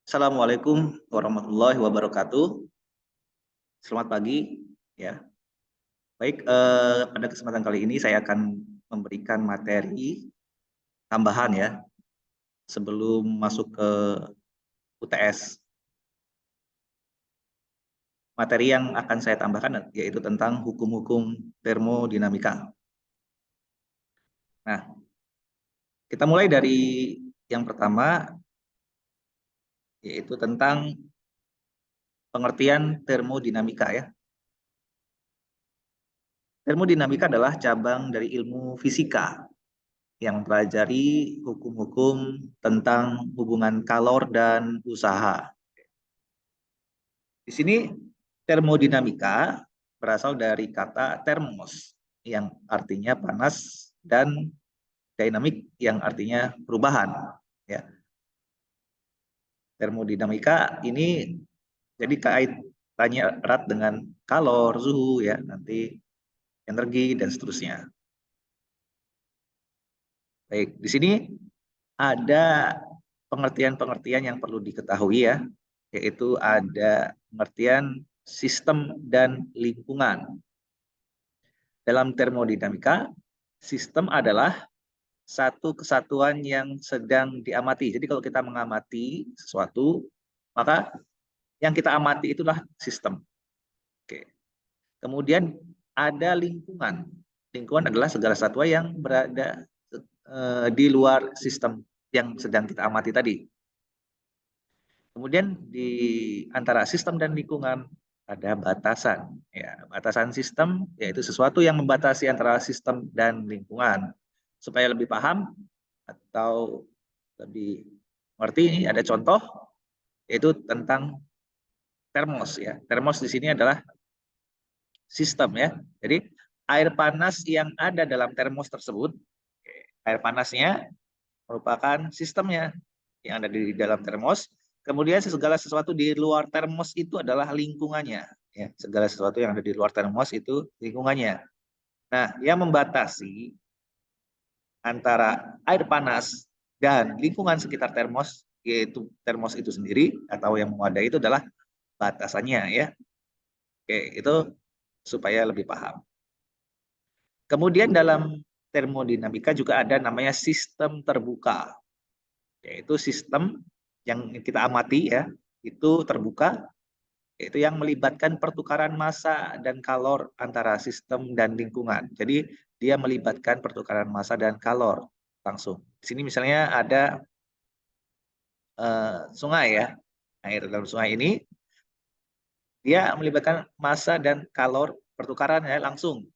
Assalamualaikum warahmatullahi wabarakatuh. Selamat pagi, ya. Baik, pada kesempatan kali ini saya akan memberikan materi tambahan ya sebelum masuk ke UTS. Materi yang akan saya tambahkan yaitu tentang hukum-hukum termodinamika. Nah, kita mulai dari yang pertama yaitu tentang pengertian termodinamika ya. Termodinamika adalah cabang dari ilmu fisika yang mempelajari hukum-hukum tentang hubungan kalor dan usaha. Di sini termodinamika berasal dari kata termos yang artinya panas dan dinamik yang artinya perubahan. Ya. Termodinamika ini jadi kaitannya erat dengan kalor, suhu ya, nanti energi dan seterusnya. Baik, di sini ada pengertian-pengertian yang perlu diketahui ya, yaitu ada pengertian sistem dan lingkungan. Dalam termodinamika, sistem adalah satu kesatuan yang sedang diamati. Jadi kalau kita mengamati sesuatu, maka yang kita amati itulah sistem. Oke. Kemudian ada lingkungan. Lingkungan adalah segala sesuatu yang berada di luar sistem yang sedang kita amati tadi. Kemudian di antara sistem dan lingkungan ada batasan. Ya, batasan sistem yaitu sesuatu yang membatasi antara sistem dan lingkungan. Supaya lebih paham atau lebih mengerti, ini ada contoh yaitu tentang termos ya. Termos di sini adalah sistem ya. Jadi air panas yang ada dalam termos tersebut, air panasnya merupakan sistemnya yang ada di dalam termos. Kemudian segala sesuatu di luar termos itu adalah lingkungannya. Ya, segala sesuatu yang ada di luar termos itu lingkungannya. Nah, yang membatasi antara air panas dan lingkungan sekitar termos, yaitu termos itu sendiri atau yang mewadai itu adalah batasannya ya. Oke, itu supaya lebih paham. Kemudian dalam termodinamika juga ada namanya sistem terbuka, yaitu sistem yang kita amati ya, itu terbuka, yaitu yang melibatkan pertukaran massa dan kalor antara sistem dan lingkungan. Jadi dia melibatkan pertukaran massa dan kalor langsung. Di sini misalnya ada sungai ya, air dalam sungai ini dia melibatkan massa dan kalor pertukaran ya langsung.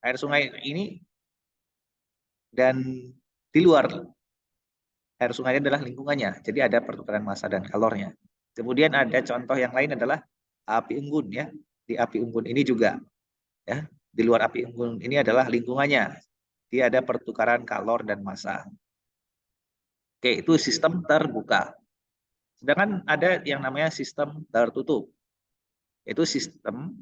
Air sungai ini dan di luar air sungai adalah lingkungannya, jadi ada pertukaran massa dan kalornya. Kemudian ada contoh yang lain adalah api unggun ya. Di api unggun ini juga ya, di luar api unggun ini adalah lingkungannya. Dia ada pertukaran kalor dan massa. Oke, itu sistem terbuka. Sedangkan ada yang namanya sistem tertutup. Itu sistem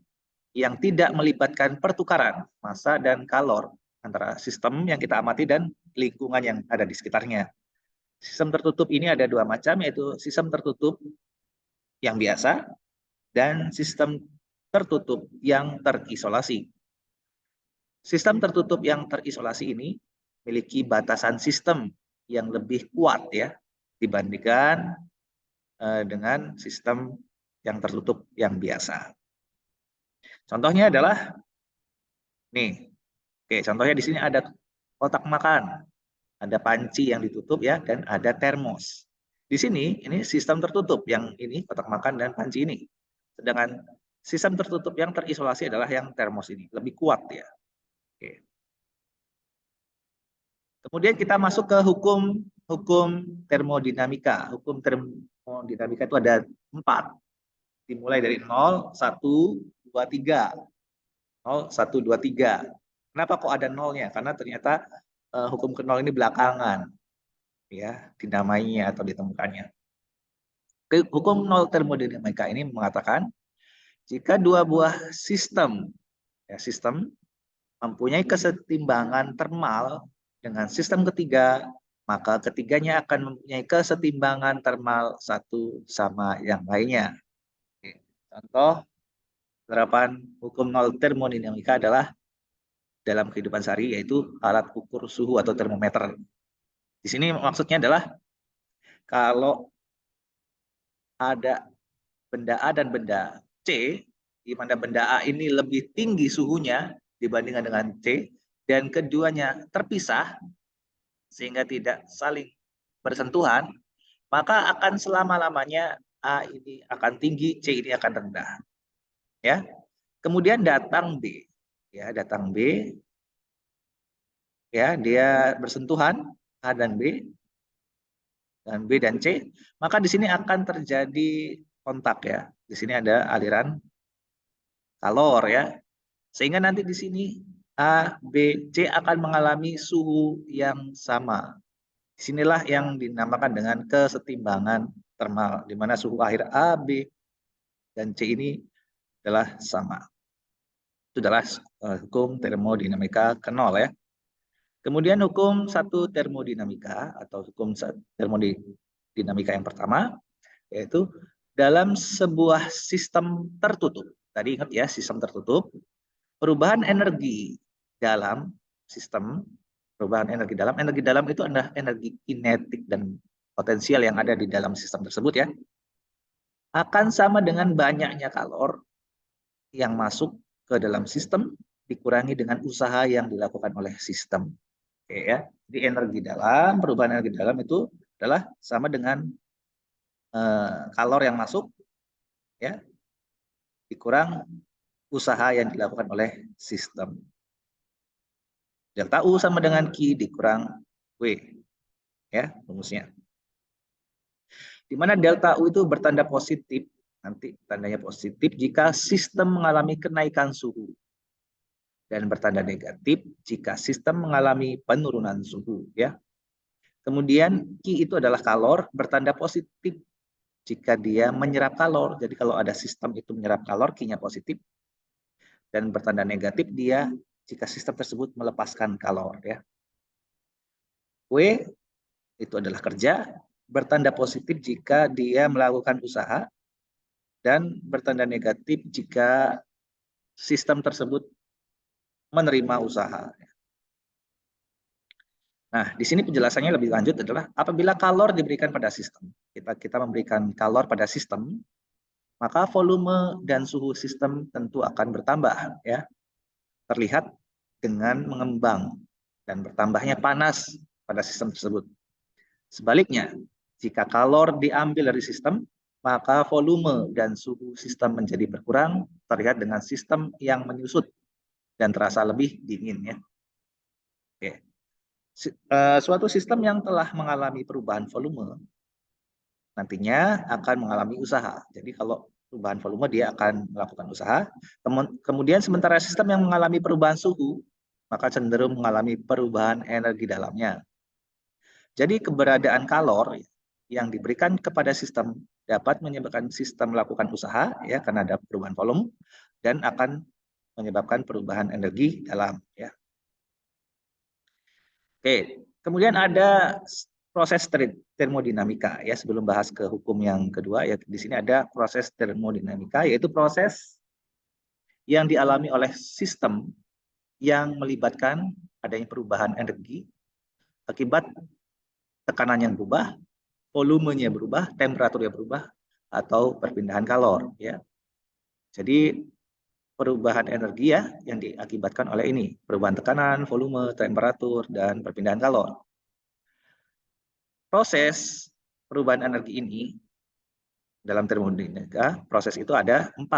yang tidak melibatkan pertukaran massa dan kalor antara sistem yang kita amati dan lingkungan yang ada di sekitarnya. Sistem tertutup ini ada dua macam, yaitu sistem tertutup yang biasa dan sistem tertutup yang terisolasi. Sistem tertutup yang terisolasi ini memiliki batasan sistem yang lebih kuat ya dibandingkan dengan sistem yang tertutup yang biasa. Contohnya adalah nih. Oke, contohnya di sini ada kotak makan, ada panci yang ditutup ya, dan ada termos. Di sini ini sistem tertutup yang ini kotak makan dan panci ini. Sedangkan sistem tertutup yang terisolasi adalah yang termos ini, lebih kuat ya. Oke. Kemudian kita masuk ke hukum termodinamika. Hukum termodinamika itu ada 4. Dimulai dari 0, 1, 2, 3. 0, 1, 2, 3. Kenapa kok ada nolnya? Karena ternyata hukum ke-0 ini belakangan ya dinamainya atau ditemukannya. Hukum 0 termodinamika ini mengatakan jika dua buah sistem mempunyai kesetimbangan termal dengan sistem ketiga maka ketiganya akan mempunyai kesetimbangan termal satu sama yang lainnya. Contoh penerapan hukum nol termodinamika adalah dalam kehidupan sehari, yaitu alat ukur suhu atau termometer. Di sini maksudnya adalah kalau ada benda A dan benda C, di mana benda A ini lebih tinggi suhunya dibandingkan dengan C, dan keduanya terpisah sehingga tidak saling bersentuhan, maka akan selama-lamanya A ini akan tinggi, C ini akan rendah. Ya. Kemudian datang B. Ya, datang B. Ya, dia bersentuhan A dan B dan C, maka di sini akan terjadi kontak ya. Di sini ada aliran kalor ya. Sehingga nanti di sini A, B, C akan mengalami suhu yang sama. Disinilah yang dinamakan dengan kesetimbangan termal, di mana suhu akhir A, B, dan C ini adalah sama. Itu adalah hukum termodinamika ke-0 ya. Kemudian hukum satu termodinamika atau hukum termodinamika yang pertama, yaitu dalam sebuah sistem tertutup. Tadi ingat ya, sistem tertutup. Perubahan energi dalam sistem, energi dalam itu adalah energi kinetik dan potensial yang ada di dalam sistem tersebut ya, akan sama dengan banyaknya kalor yang masuk ke dalam sistem dikurangi dengan usaha yang dilakukan oleh sistem. Oke ya, jadi perubahan energi dalam itu adalah sama dengan kalor yang masuk ya dikurang usaha yang dilakukan oleh sistem. Delta U sama dengan Q dikurang W. Ya, rumusnya. Di mana delta U itu bertanda positif, nanti tandanya positif jika sistem mengalami kenaikan suhu. Dan bertanda negatif jika sistem mengalami penurunan suhu. Ya. Kemudian Q itu adalah kalor, bertanda positif jika dia menyerap kalor. Jadi kalau ada sistem itu menyerap kalor, Q-nya positif. Dan bertanda negatif dia jika sistem tersebut melepaskan kalor. Ya. W itu adalah kerja, bertanda positif jika dia melakukan usaha, dan bertanda negatif jika sistem tersebut menerima usaha. Nah, di sini penjelasannya lebih lanjut adalah apabila kalor diberikan pada sistem, kita memberikan kalor pada sistem, maka volume dan suhu sistem tentu akan bertambah, ya. Terlihat dengan mengembang dan bertambahnya panas pada sistem tersebut. Sebaliknya, jika kalor diambil dari sistem, maka volume dan suhu sistem menjadi berkurang, terlihat dengan sistem yang menyusut dan terasa lebih dingin ya. Oke. Suatu sistem yang telah mengalami perubahan volume nantinya akan mengalami usaha. Jadi kalau perubahan volume dia akan melakukan usaha. Kemudian sementara sistem yang mengalami perubahan suhu maka cenderung mengalami perubahan energi dalamnya. Jadi keberadaan kalor yang diberikan kepada sistem dapat menyebabkan sistem melakukan usaha ya karena ada perubahan volume dan akan menyebabkan perubahan energi dalam ya. Oke, kemudian ada proses termodinamika ya. Sebelum bahas ke hukum yang kedua ya, di sini ada proses termodinamika, yaitu proses yang dialami oleh sistem yang melibatkan adanya perubahan energi akibat tekanan yang berubah, volumenya berubah, temperaturnya berubah, atau perpindahan kalor ya. Jadi perubahan energi ya yang diakibatkan oleh ini, perubahan tekanan, volume, temperatur, dan perpindahan kalor. Proses perubahan energi ini dalam termodinamika, proses itu ada 4,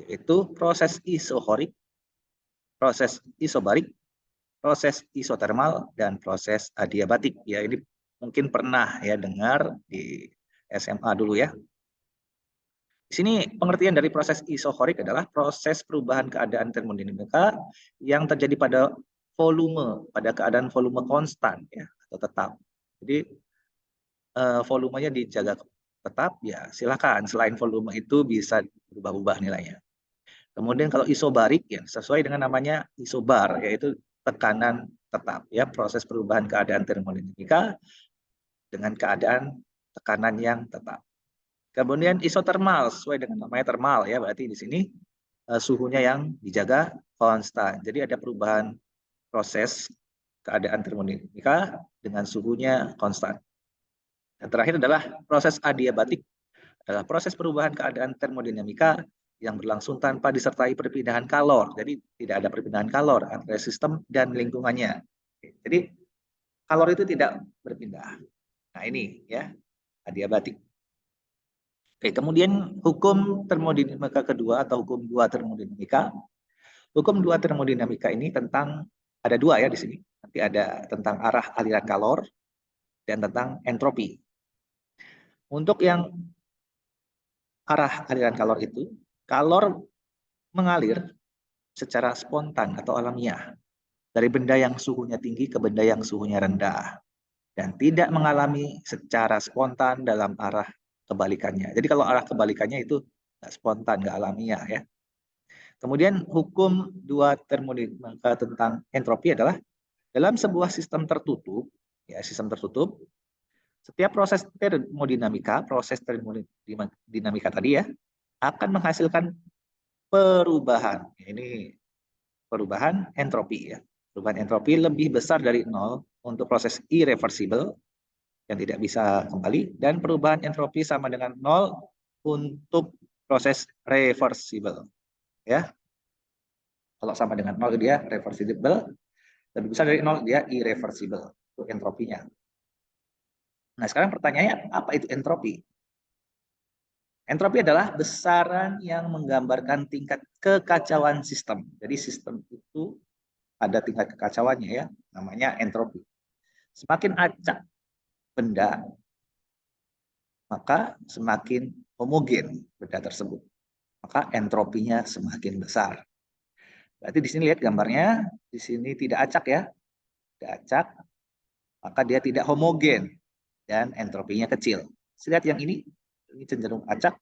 yaitu proses isohorik, proses isobarik, proses isotermal, dan proses adiabatik. Ya, ini mungkin pernah ya dengar di SMA dulu ya. Di sini pengertian dari proses isohorik adalah proses perubahan keadaan termodinamika yang terjadi pada keadaan volume konstan ya atau tetap. Jadi volumenya dijaga tetap ya silakan. Selain volume itu bisa berubah-ubah nilainya. Kemudian kalau isobarik ya sesuai dengan namanya isobar, yaitu tekanan tetap ya, proses perubahan keadaan termodinamika dengan keadaan tekanan yang tetap. Kemudian isotermal sesuai dengan namanya termal ya, berarti di sini suhunya yang dijaga konstan. Jadi ada perubahan proses keadaan termodinamika dengan suhunya konstan. Dan terakhir adalah proses adiabatik, adalah proses perubahan keadaan termodinamika yang berlangsung tanpa disertai perpindahan kalor. Jadi tidak ada perpindahan kalor antara sistem dan lingkungannya. Jadi kalor itu tidak berpindah. Nah ini ya, adiabatik. Oke, kemudian hukum termodinamika kedua atau hukum dua termodinamika. Hukum dua termodinamika ini tentang, ada dua ya di sini. Nanti ada tentang arah aliran kalor dan tentang entropi. Untuk yang arah aliran kalor itu, kalor mengalir secara spontan atau alamiah dari benda yang suhunya tinggi ke benda yang suhunya rendah dan tidak mengalami secara spontan dalam arah kebalikannya. Jadi kalau arah kebalikannya itu nggak spontan, nggak alamiah ya. Kemudian hukum dua termodinamika tentang entropi adalah dalam sebuah sistem tertutup, ya sistem tertutup, setiap proses termodinamika tadi ya akan menghasilkan perubahan. Ini perubahan entropi ya. Perubahan entropi lebih besar dari nol untuk proses irreversible yang tidak bisa kembali, dan perubahan entropi sama dengan nol untuk proses reversible ya. Kalau sama dengan nol dia reversible, lebih besar dari nol dia irreversible untuk entropinya. Nah sekarang pertanyaannya, apa itu entropi? Entropi adalah besaran yang menggambarkan tingkat kekacauan sistem. Jadi sistem itu ada tingkat kekacauannya ya, namanya entropi. Semakin acak benda, maka semakin homogen benda tersebut. Maka entropinya semakin besar. Berarti di sini lihat gambarnya, di sini tidak acak ya. Tidak acak, maka dia tidak homogen dan entropinya kecil. Lihat yang ini cenderung acak,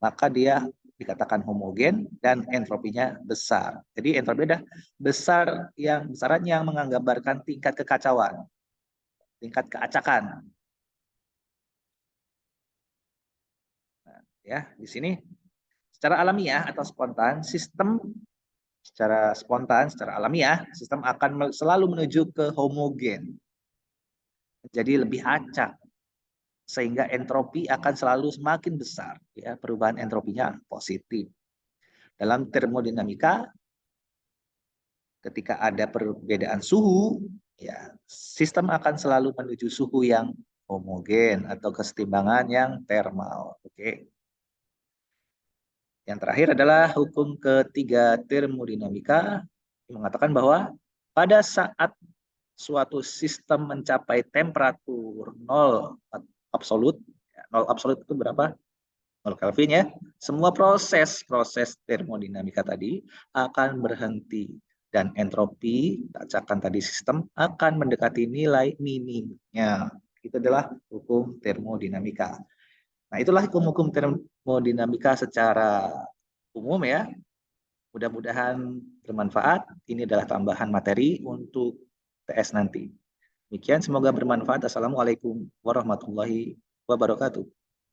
maka dia dikatakan homogen dan entropinya besar. Jadi entropi adalah besaran yang menggambarkan tingkat kekacauan, tingkat keacakan. Nah, ya, di sini secara alamiah atau spontan, secara alamiah, sistem akan selalu menuju ke homogen. Jadi lebih acak, sehingga entropi akan selalu semakin besar. Ya, perubahan entropinya positif. Dalam termodinamika, ketika ada perbedaan suhu, ya sistem akan selalu menuju suhu yang homogen atau kesetimbangan yang termal. Oke. Yang terakhir adalah hukum ketiga termodinamika yang mengatakan bahwa pada saat suatu sistem mencapai temperatur nol absolut, nol absolut itu berapa? 0 Kelvin ya. Semua proses termodinamika tadi akan berhenti dan entropi acakan tadi sistem akan mendekati nilai minimnya. Itu adalah hukum termodinamika. Nah, itulah hukum-hukum termodinamika secara umum ya. Mudah-mudahan bermanfaat. Ini adalah tambahan materi untuk TS nanti. Demikian, semoga bermanfaat. Assalamualaikum warahmatullahi wabarakatuh.